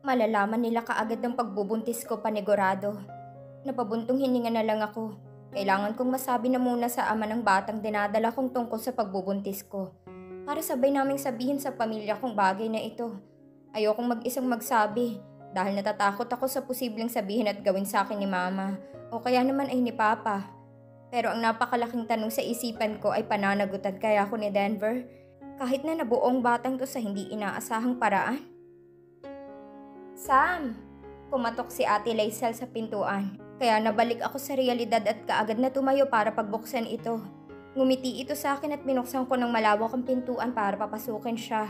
Malalaman nila kaagad ng pagbubuntis ko panigurado. Napabuntong hininga na lang ako. Kailangan kong masabi na muna sa ama ng batang dinadala kong tungkol sa pagbubuntis ko. Para sabay naming sabihin sa pamilya kong bagay na ito. Ayokong mag-isang magsabi dahil natatakot ako sa posibleng sabihin at gawin sa akin ni mama o kaya naman ay ni papa. Pero ang napakalaking tanong sa isipan ko ay pananagutan kaya ako ni Denver kahit na nabuong batang to sa hindi inaasahang paraan. Sam! Pumatok si Ate Laisel sa pintuan. Kaya nabalik ako sa realidad at kaagad na tumayo para pagbuksan ito. Ngumiti ito sa akin at binuksan ko ng malawak ang pintuan para papasukin siya.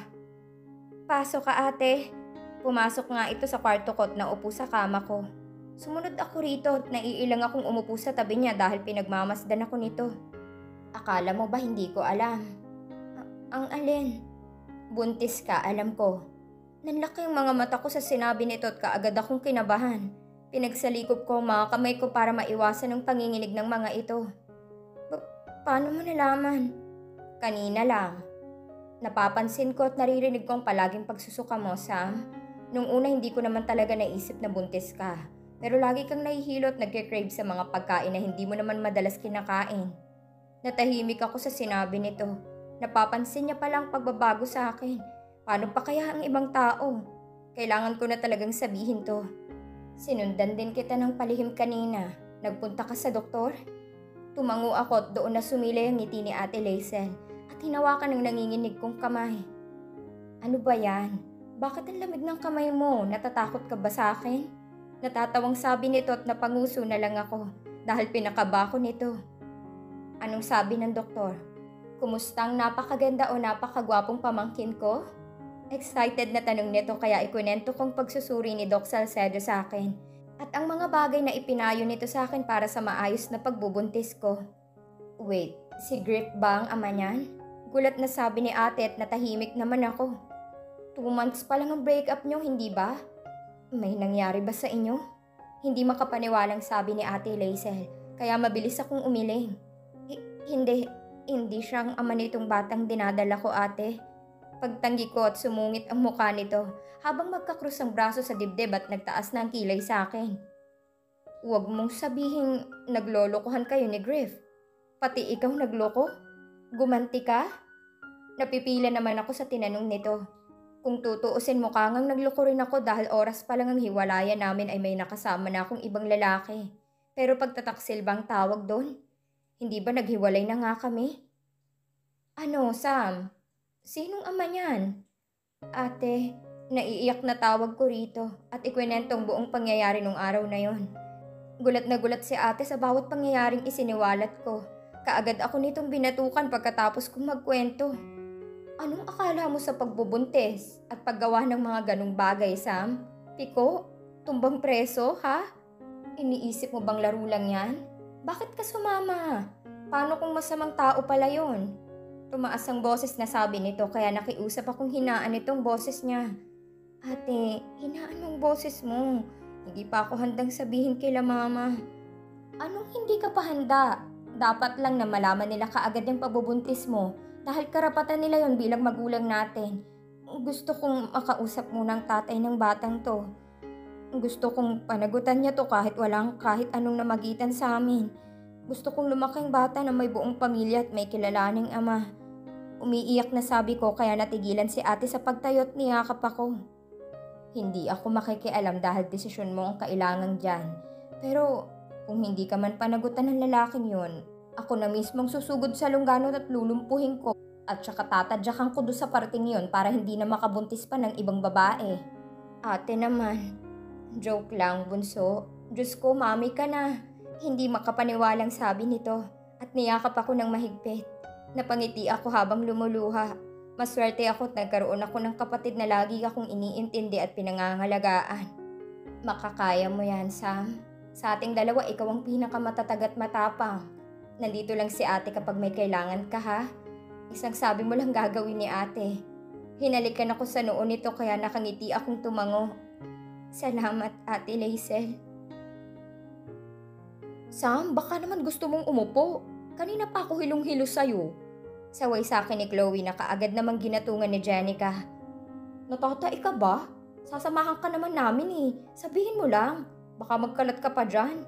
Pasok ka ate. Pumasok nga ito sa kwarto ko at naupo sa kama ko. Sumunod ako rito at naiilang akong umupo sa tabi niya dahil pinagmamasdan ako nito. Akala mo ba hindi ko alam? Ang alin? Buntis ka, alam ko. Nanlaki ang mga mata ko sa sinabi nito at kaagad akong kinabahan. Pinagsalikop ko ang mga kamay ko para maiwasan ang panginginig ng mga ito. Paano mo nalaman? Kanina lang. Napapansin ko at naririnig ko ang palaging pagsusuka mo, Sam. Nung una hindi ko naman talaga naisip na buntis ka. Pero lagi kang nahihilo at nagke-crave sa mga pagkain na hindi mo naman madalas kinakain. Natahimik ako sa sinabi nito. Napapansin niya palang pagbabago sa akin. Paano pa kaya ang ibang tao? Kailangan ko na talagang sabihin to. Sinundan din kita ng palihim kanina. Nagpunta ka sa doktor? Tumango ako at doon na sumilay ang ngiti ni Ate Laisel at hinawakan ng nanginginig kong kamay. Ano ba yan? Bakit ang lamig ng kamay mo? Natatakot ka ba sa akin? Natatawang sabi nito at napanguso na lang ako dahil pinakaba ko nito. Anong sabi ng doktor? Kumusta ang napakaganda o napakagwapong pamangkin ko? Excited na tanong nito kaya ikunento kong pagsusuri ni Doc Salcedo sa akin at ang mga bagay na ipinayo nito sa akin para sa maayos na pagbubuntis ko. Wait, si Griff ba ang ama niyan? Gulat na sabi ni ate at natahimik naman ako. 2 months pa lang ang breakup niyo, hindi ba? May nangyari ba sa inyo? Hindi makapaniwalang sabi ni Ate Laisel kaya mabilis akong umiling. Hindi siya ang ama nitong batang dinadala ko ate. Pagtanggi ko at sumungit ang mukha nito habang magkakrus ang braso sa dibdib at nagtaas na ang kilay sa akin. Huwag mong sabihing naglolokohan kayo ni Griff. Pati ikaw nagloko? Gumanti ka? Napipila naman ako sa tinanong nito. Kung tutuusin mukha ngang nagloko rin ako dahil oras pa lang ang hiwalayan namin ay may nakasama na akong ibang lalaki. Pero pagtataksil bang tawag doon? Hindi ba naghiwalay na nga kami? Ano, Sam? Sinong ama niyan? Ate, naiiyak na tawag ko rito at ikwinentong buong pangyayari nung araw na yon. Gulat na gulat si ate sa bawat pangyayaring isiniwalat ko. Kaagad ako nitong binatukan pagkatapos kong magkwento. Anong akala mo sa pagbubuntis at paggawa ng mga ganong bagay, Sam? Piko? Tumbang preso, ha? Iniisip mo bang laro lang yan? Bakit ka sumama? Paano kung masamang tao pala yon? Tumaas ang boses na sabi nito kaya nakiusap akong hinaan itong boses niya. Ate, hinaan mong boses mo. Hindi pa ako handang sabihin kila mama. Anong hindi ka pa handa? Dapat lang na malaman nila kaagad yung pabubuntis mo dahil karapatan nila yon bilang magulang natin. Gusto kong makausap muna ang tatay ng batang to. Gusto kong panagutan niya to kahit kahit anong namagitan sa amin. Gusto kong lumaking bata na may buong pamilya at may kilalaning ama. Umiiyak na sabi ko kaya natigilan si ate sa pagtayo at niyakap ako. Hindi ako makikialam dahil desisyon mo ang kailangan dyan. Pero kung hindi ka man panagutan ng lalaking yun, ako na mismong susugod sa lungganot at lulumpuhin ko at saka tatadyakan ko doon sa parting yun para hindi na makabuntis pa ng ibang babae. Ate naman, joke lang bunso. Diyos ko, mami ka na. Hindi makapaniwalang sabi nito at niyakap ako ng mahigpit. Napangiti ako habang lumuluha. Maswerte ako at nagkaroon ako ng kapatid na lagi akong iniintindi at pinangangalagaan. Makakaya mo yan, Sam. Sa ating dalawa, ikaw ang pinakamatatag at matapang. Nandito lang si ate kapag may kailangan ka, ha? Isang sabi mo lang gagawin ni ate. Hinalikan ako sa noo nito kaya nakangiti akong tumango. Salamat, Ate Laisel. Sam, baka naman gusto mong umupo. Kanina pa ako hilong-hilo sa'yo. Saway sa akin ni Chloe na kaagad namang ginatungan ni Jenica. Natatai ka ba? Sasamahan ka naman namin eh. Sabihin mo lang. Baka magkalat ka pa dyan.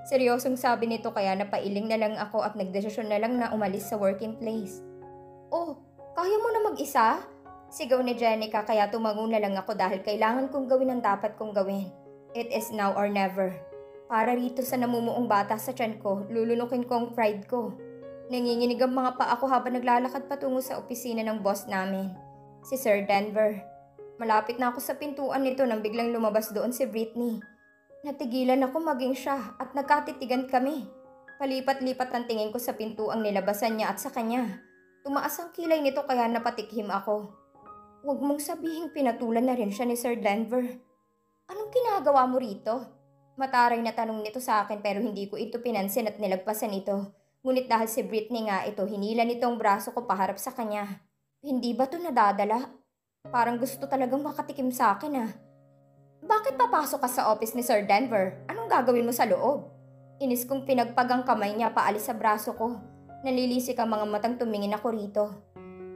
Seryosong sabi nito kaya napailing na lang ako at nagdesisyon na lang na umalis sa working place. Oh, kaya mo na mag-isa? Sigaw ni Jenica kaya tumango na lang ako dahil kailangan kong gawin ang dapat kong gawin. It is now or never. Para rito sa namumuong bata sa tiyan ko, lulunukin ko ang pride ko. Nanginginig ang mga paa ko habang naglalakad patungo sa opisina ng boss namin, si Sir Denver. Malapit na ako sa pintuan nito nang biglang lumabas doon si Britney. Natigilan ako maging siya at nagkatitigan kami. Palipat-lipat ang tingin ko sa pintuang nilabasan niya at sa kanya. Tumaas ang kilay nito kaya napatikhim ako. Huwag mong sabihing pinatulan na rin siya ni Sir Denver. Anong ginagawa mo rito? Mataray na tanong nito sa akin pero hindi ko ito pinansin at nilagpasan ito. Ngunit dahil si Britney nga ito, hinila nitong braso ko paharap sa kanya. Hindi ba ito nadadala? Parang gusto talagang makatikim sa akin ah. Bakit papasok ka sa office ni Sir Denver? Anong gagawin mo sa loob? Inis kong pinagpagang kamay niya paalis sa braso ko. Nalilisik ang mga matang tumingin ako rito.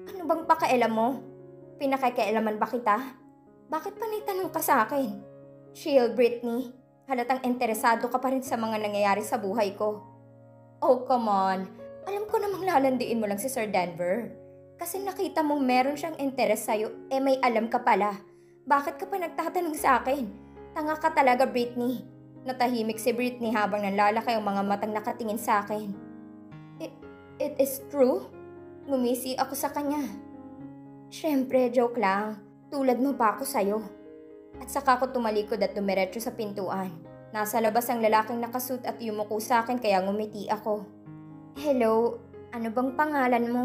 Ano bang pakialam mo? Pinakailaman ba kita? Bakit pa naitanong ka sa akin? Chill, Britney. Halatang interesado ka pa rin sa mga nangyayari sa buhay ko. Oh, come on. Alam ko namang lalandiin mo lang si Sir Denver. Kasi nakita mong meron siyang interes sa'yo, may alam ka pala. Bakit ka pa nagtatanong sa akin? Tanga ka talaga, Britney. Natahimik si Britney habang nanlalaki ang mga matang nakatingin sa akin. It is true? Ngumisi ako sa kanya. Siyempre, joke lang. Tulad mo pa ako sa'yo. At saka ako tumalikod at dumiretso sa pintuan. Nasa labas ang lalaking nakasuit at yumuko sa akin kaya ngumiti ako. Hello, ano bang pangalan mo?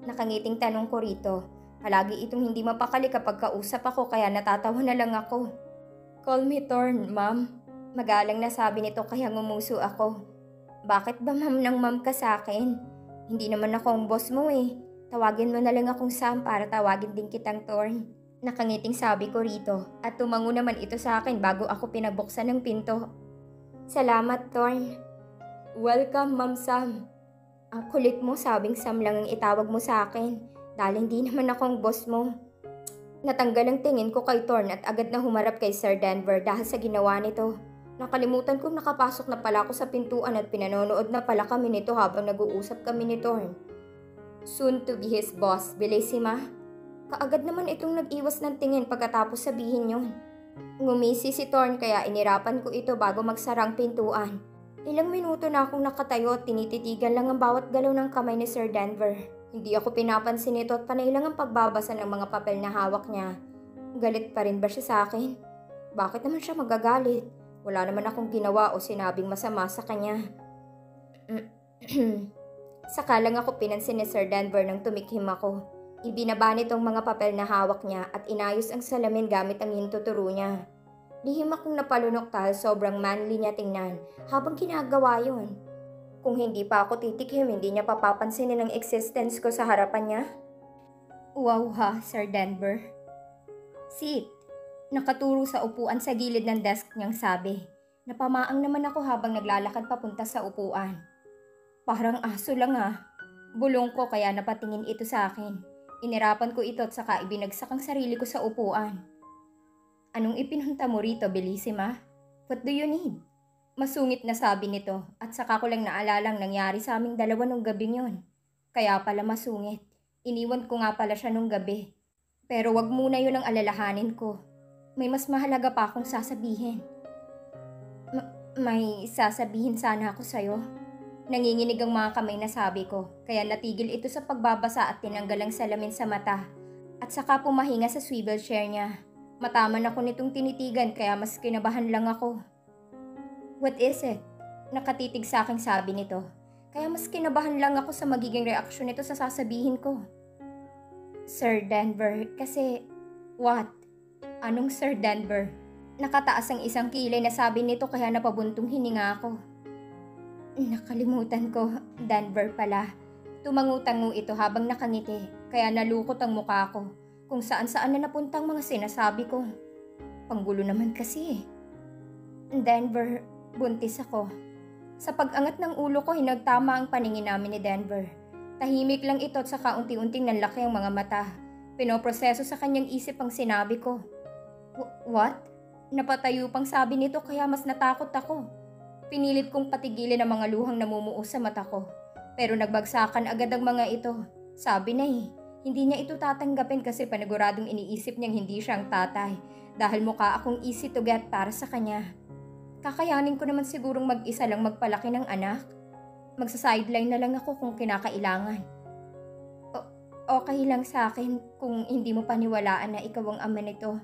Nakangiting tanong ko rito. Palagi itong hindi mapakali kapag kausap ako kaya natatawa na lang ako. Call me Thorn, ma'am. Magalang na sabi nito kaya ngumuso ako. Bakit ba ma'am ng ma'am ka sa akin? Hindi naman ako ang boss mo eh. Tawagin mo na lang akong Sam para tawagin din kitang Thorn. Nakangiting sabi ko rito at tumango naman ito sa akin bago ako pinabuksan ng pinto. Salamat, Thorn. Welcome, Ma'am Sam. Ang kulit mo, sabing Sam lang ang itawag mo sa akin. Dahil hindi naman akong boss mo. Natanggal ang tingin ko kay Thorn at agad na humarap kay Sir Denver dahil sa ginawa nito. Nakalimutan kong nakapasok na pala ako sa pintuan at pinanonood na pala kami nito habang nag-uusap kami ni Thorn. Soon to be his boss, Bellissima. Kaagad naman itong nag-iwas ng tingin pagkatapos sabihin yun. Ngumisi si Thorn kaya inirapan ko ito bago magsarang pintuan. Ilang minuto na akong nakatayo at tinititigan lang ang bawat galaw ng kamay ni Sir Denver. Hindi ako pinapansin ito at panay lang ang pagbabasa ng mga papel na hawak niya. Galit pa rin ba siya sa akin? Bakit naman siya magagalit? Wala naman akong ginawa o sinabing masama sa kanya. Saka lang ako pinansin ni Sir Denver nang tumikhim ako. Ibinaba nitong mga papel na hawak niya at inayos ang salamin gamit ang hintuturo niya. Lihim akong napalunok dahil sobrang manly niya tingnan habang ginagawa yun. Kung hindi pa ako titikim, hindi niya papapansinin ang existence ko sa harapan niya. Wow ha, Sir Denver. Sit. Nakaturo sa upuan sa gilid ng desk niyang sabi. Napamaang naman ako habang naglalakad papunta sa upuan. Parang aso lang ah. Bulong ko kaya napatingin ito sa akin. Inirapan ko ito at saka ibinagsak ang sarili ko sa upuan. Anong ipinunta mo rito, Bellissima? What do you need? Masungit na sabi nito at saka ko lang naalalang nangyari sa aming dalawa nung gabing yon. Kaya pala masungit. Iniwan ko nga pala siya nung gabi. Pero wag muna yun ang alalahanin ko. May mas mahalaga pa akong sasabihin. May sasabihin sana ako sa'yo. Nanginginig ang mga kamay na sabi ko, kaya natigil ito sa pagbabasa at tinanggal ang salamin sa mata. At saka pumahinga sa swivel chair niya. Mataman ako nitong tinitigan kaya mas kinabahan lang ako. What is it? Nakatitig sa aking sabi nito. Kaya mas kinabahan lang ako sa magiging reaksyon nito sa sasabihin ko. Sir Denver, kasi... What? Anong Sir Denver? Nakataas ang isang kilay na sabi nito kaya napabuntong hininga ako. Nakalimutan ko, Denver pala. Tumangutango ito habang nakangiti, kaya nalukot ang mukha ko. Kung saan-saan na napuntang mga sinasabi ko. Panggulo naman kasi. Denver, buntis ako. Sa pag-angat ng ulo ko, hinagtama ang paningin namin ni Denver. Tahimik lang ito at saka unti-unting nanlaki ang mga mata. Pinoproseso sa kanyang isip ang sinabi ko. What? Napatayo pang sabi nito kaya mas natakot ako. Pinilit kong patigilin ang mga luhang namumuo sa mata ko. Pero nagbagsakan agad ang mga ito. Sabi na hindi niya ito tatanggapin kasi paniguradong iniisip niyang hindi siya ang tatay. Dahil mukha akong easy to get para sa kanya. Kakayanin ko naman sigurong mag-isa lang magpalaki ng anak. Magsa-sideline na lang ako kung kinakailangan. Okay lang sa akin kung hindi mo paniwalaan na ikaw ang ama nito.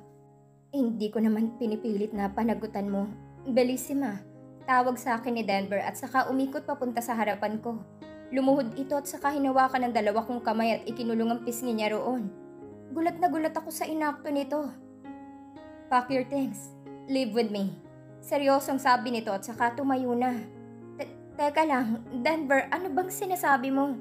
Hindi ko naman pinipilit na panagutan mo. Bellissima. Tawag sa akin ni Denver at saka umikot papunta sa harapan ko. Lumuhod ito at saka hinawakan ng dalawa kong kamay at ikinulong ang pisngi niya roon. Gulat na gulat ako sa inakto nito. Pack your things. Live with me. Seryosong sabi nito at saka tumayo na. Teka lang, Denver, ano bang sinasabi mo?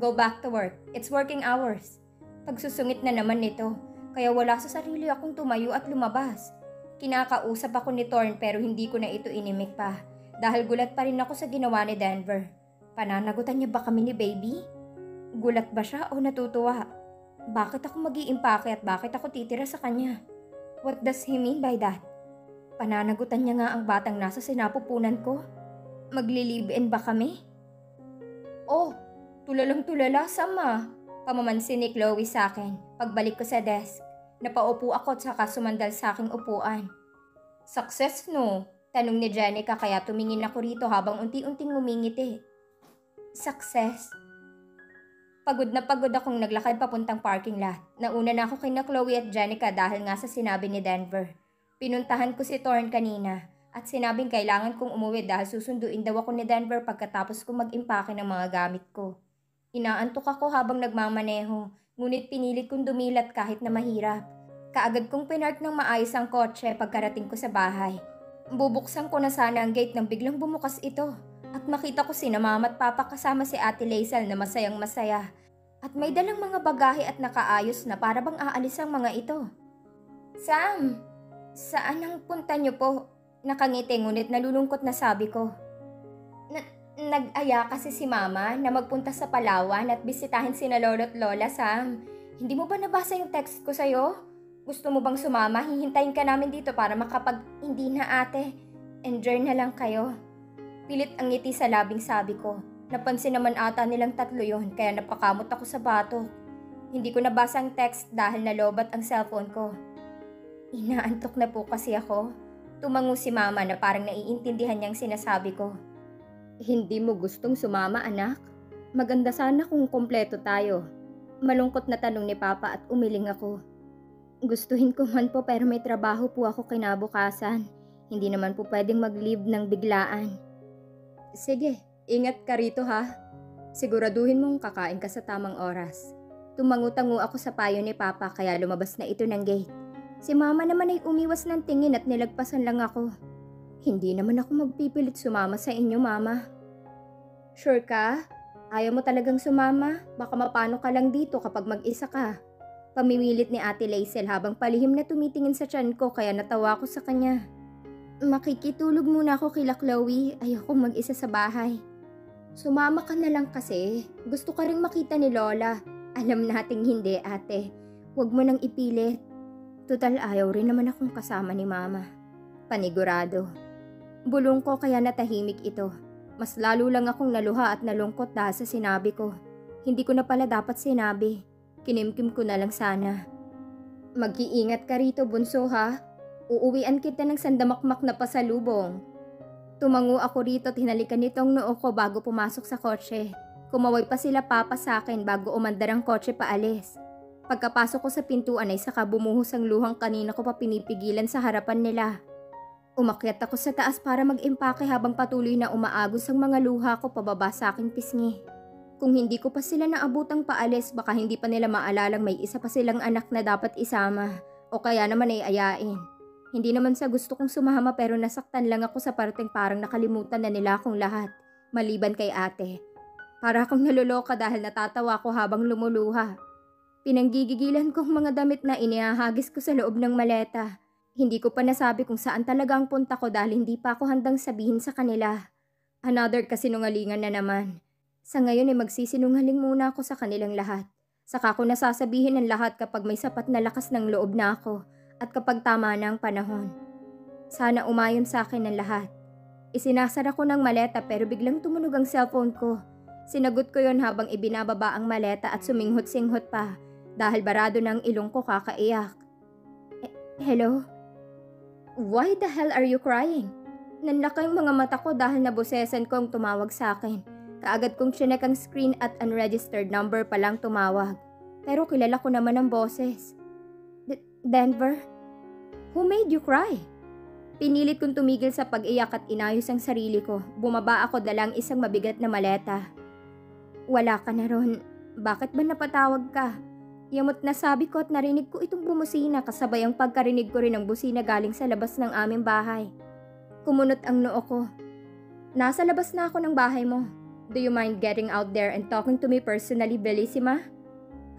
Go back to work. It's working hours. Pagsusungit na naman nito, kaya wala sa sarili akong tumayo at lumabas. Kinakausap ako ni Thorn pero hindi ko na ito inimik pa dahil gulat pa rin ako sa ginawa ni Denver. Pananagutan niya ba kami ni Baby? Gulat ba siya o natutuwa? Bakit ako mag-iimpake at bakit ako titira sa kanya? What does he mean by that? Pananagutan niya nga ang batang nasa sinapupunan ko? Magli-live-in ba kami? Oh, tulalang-tulala, Sama. Pamamansin ni Chloe sa akin. Pagbalik ko sa desk, napaupo ako at saka sumandal sa aking upuan. Success no? Tanong ni Jenica kaya tumingin ako rito habang unti-unting ngumingiti. Success? Pagod na pagod akong naglakad papuntang parking lot. Nauna na ako kina Chloe at Jenica dahil nga sa sinabi ni Denver. Pinuntahan ko si Thorn kanina at sinabing kailangan kong umuwi dahil susunduin daw ako ni Denver pagkatapos kong mag-impake ng mga gamit ko. Inaantok ako habang nagmamaneho, ngunit pinilit kong dumilat kahit na mahirap. Kaagad kong pinark ng maayos ang kotse pagkarating ko sa bahay. Bubuksan ko na sana ang gate nang biglang bumukas ito at makita ko sina Mama at Papa kasama si Ate Laisel na masayang masaya. At may dalang mga bagahe at nakaayos na para bang aalis ang mga ito. Sam, saan ang punta niyo po? Nakangiti ngunit nalulungkot na sabi ko. Nag-aya kasi si Mama na magpunta sa Palawan at bisitahin sina Lolo at Lola, Sam. Hindi mo ba nabasa yung text ko sa'yo? Gusto mo bang sumama? Hihintayin ka namin dito para hindi na ate. Enjoy na lang kayo. Pilit ang ngiti sa labing sabi ko. Napansin naman ata nilang tatlo yon kaya napakamot ako sa batok. Hindi ko nabasa ang text dahil nalobat ang cellphone ko. Inaantok na po kasi ako. Tumango si Mama na parang naiintindihan niyang sinasabi ko. Hindi mo gustong sumama, anak? Maganda sana kung kompleto tayo. Malungkot na tanong ni Papa at umiling ako. Gustuhin ko man po pero may trabaho po ako kinabukasan. Hindi naman po pwedeng mag-leave ng biglaan. Sige, ingat ka rito ha. Siguraduhin mong kakain ka sa tamang oras. Tumangu-tango ako sa payo ni Papa kaya lumabas na ito ng gate. Si Mama naman ay umiwas ng tingin at nilagpasan lang ako. Hindi naman ako magpipilit sumama sa inyo, Mama. Sure ka? Ayaw mo talagang sumama? Baka mapano ka lang dito kapag mag-isa ka. Pamimilit ni Ate Laisel habang palihim na tumitingin sa tiyan ko kaya natawa ko sa kanya. Makikitulog muna ako kila Chloe. Ayoko mag-isa sa bahay. Sumama ka na lang kasi. Gusto ka ring makita ni Lola. Alam nating hindi, ate. Huwag mo nang ipilit. Tutal ayaw rin naman akong kasama ni Mama. Panigurado. Bulong ko kaya natahimik ito. Mas lalo lang akong naluha at nalungkot dahil sa sinabi ko. Hindi ko na pala dapat sinabi. Kinimkim ko na lang sana. Mag-iingat ka rito, bunso ha. Uuwian kita ng sandamakmak na pasalubong. Tumango ako rito at hinalikan nitong noo ko bago pumasok sa kotse. Kumaway pa sila Papa sa akin bago umandar ang kotse paalis. Pagkapasok ko sa pintuan ay saka bumuhos ang luhang kanina ko pa pinipigilan sa harapan nila. Umakyat ako sa taas para mag-impake habang patuloy na umaagos ang mga luha ko pababa sa aking pisngi. Kung hindi ko pa sila naabutang paalis baka hindi pa nila maalalang may isa pa silang anak na dapat isama o kaya naman ay ayain. Hindi naman sa gusto kong sumama pero nasaktan lang ako sa parteng parang nakalimutan na nila akong lahat, maliban kay ate. Para akong naluloka dahil natatawa ko habang lumuluha. Pinanggigigilan kong mga damit na inihahagis ko sa loob ng maleta. Hindi ko pa nasabi kung saan talaga ang punta ko dahil hindi pa ako handang sabihin sa kanila. Another kasinungalingan na naman. Sa ngayon ay magsisinungaling muna ako sa kanilang lahat. Saka ko nasasabihin ang lahat kapag may sapat na lakas ng loob na ako at kapag tama na ang panahon. Sana umayon sa akin ang lahat. Isinasara ko ng maleta pero biglang tumunog ang cellphone ko. Sinagot ko yon habang ibinababa ang maleta at suminghot-singhot pa dahil barado ng ilong ko kakaiyak. Hello? Why the hell are you crying? Nanlaki ang mga mata ko dahil nabosesan ko ang tumawag sa akin. Kaagad kong chinek ang screen at unregistered number pa lang tumawag. Pero kilala ko naman ang boses. Denver? Who made you cry? Pinilit kong tumigil sa pag-iyak at inayos ang sarili ko. Bumaba ako dalang isang mabigat na maleta. Wala ka na ron. Bakit ba napatawag ka? Yamot na sabi ko at narinig ko itong bumusina kasabay ang pagkarinig ko rin ng busina galing sa labas ng aming bahay. Kumunot ang noo ko. Nasa labas na ako ng bahay mo. Do you mind getting out there and talking to me personally, Bellissima?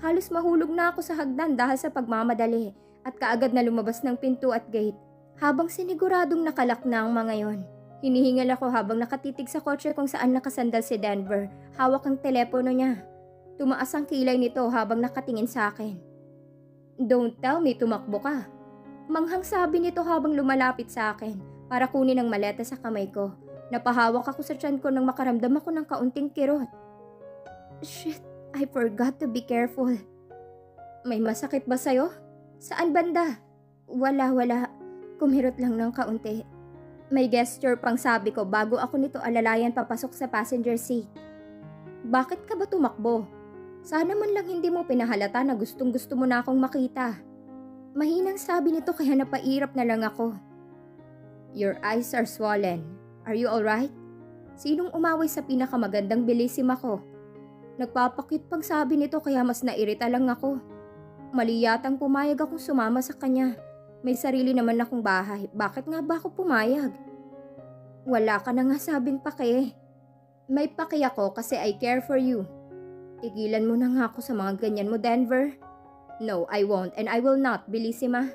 Halos mahulog na ako sa hagdan dahil sa pagmamadali at kaagad na lumabas ng pinto at gate. Habang siniguradong nakalak na ang mga yon, hinihingal ako habang nakatitig sa kotse kung saan nakasandal si Denver. Hawak ang telepono niya. Tumaas ang kilay nito habang nakatingin sa akin. Don't tell me tumakbo ka. Manghang sabi nito habang lumalapit sa akin para kunin ang maleta sa kamay ko. Napahawak ako sa tiyan ko nang makaramdam ako ng kaunting kirot. Shit, I forgot to be careful. May masakit ba sa'yo? Saan banda? Wala. Kumirot lang ng kaunti. May gesture pang sabi ko bago ako nito alalayan papasok sa passenger seat. Bakit ka ba tumakbo? Sana man lang hindi mo pinahalata na gustong gusto mo na akong makita. Mahinang sabi nito kaya napairap na lang ako. Your eyes are swollen. Are you alright? Sinong umaway sa pinakamagandang Bellissima ko? Nagpapakit pang sabi nito kaya mas nairita lang ako. Mali yatang pumayag akong sumama sa kanya. May sarili naman akong bahay. Bakit nga ba ako pumayag? Wala ka na nga sabing pake. May pake ako kasi I care for you. Tigilan mo na nga ako sa mga ganyan mo, Denver. No, I won't and I will not, Bellissima.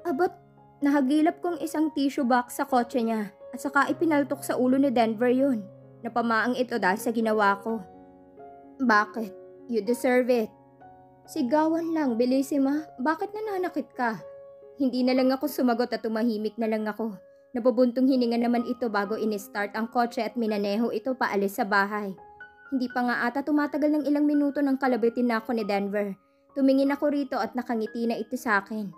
Abot, nahagilap kong isang tissue box sa kotse niya at saka ipinaltok sa ulo ni Denver yun. Napamaang ito dahil sa ginawa ko. Bakit? You deserve it. Sigawan lang, Bellissima. Bakit nananakit ka? Hindi na lang ako sumagot at tumahimik na lang ako. Napubuntong hininga naman ito bago in-start ang kotse at minaneho ito paalis sa bahay. Hindi pa nga ata tumatagal ng ilang minuto nang kalabitin na ako ni Denver. Tumingin ako rito at nakangiti na ito sa akin.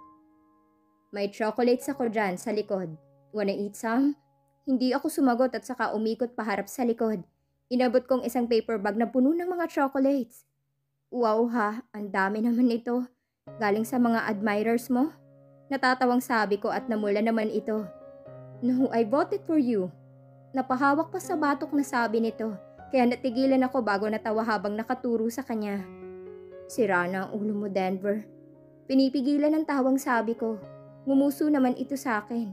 May chocolates ako dyan sa likod. Wanna eat some? Hindi ako sumagot at saka umikot paharap sa likod. Inabot kong isang paper bag na puno ng mga chocolates. Wow ha, ang dami naman ito. Galing sa mga admirers mo? Natatawang sabi ko at namula naman ito. No, I voted for you. Napahawak pa sa batok na sabi nito, kaya natigilan ako bago natawa habang nakaturo sa kanya. Sira na ang ulo mo, Denver. Pinipigilan ang tawang sabi ko. Ngumuso naman ito sa akin.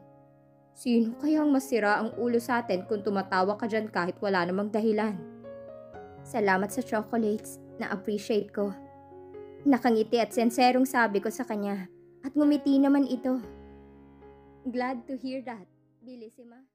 Sino kayang masira ang ulo sa atin kung tumatawa ka dyan kahit wala namang dahilan? Salamat sa chocolates, na-appreciate ko. Nakangiti at senserong sabi ko sa kanya. At ngumiti naman ito. Glad to hear that, Bellissima.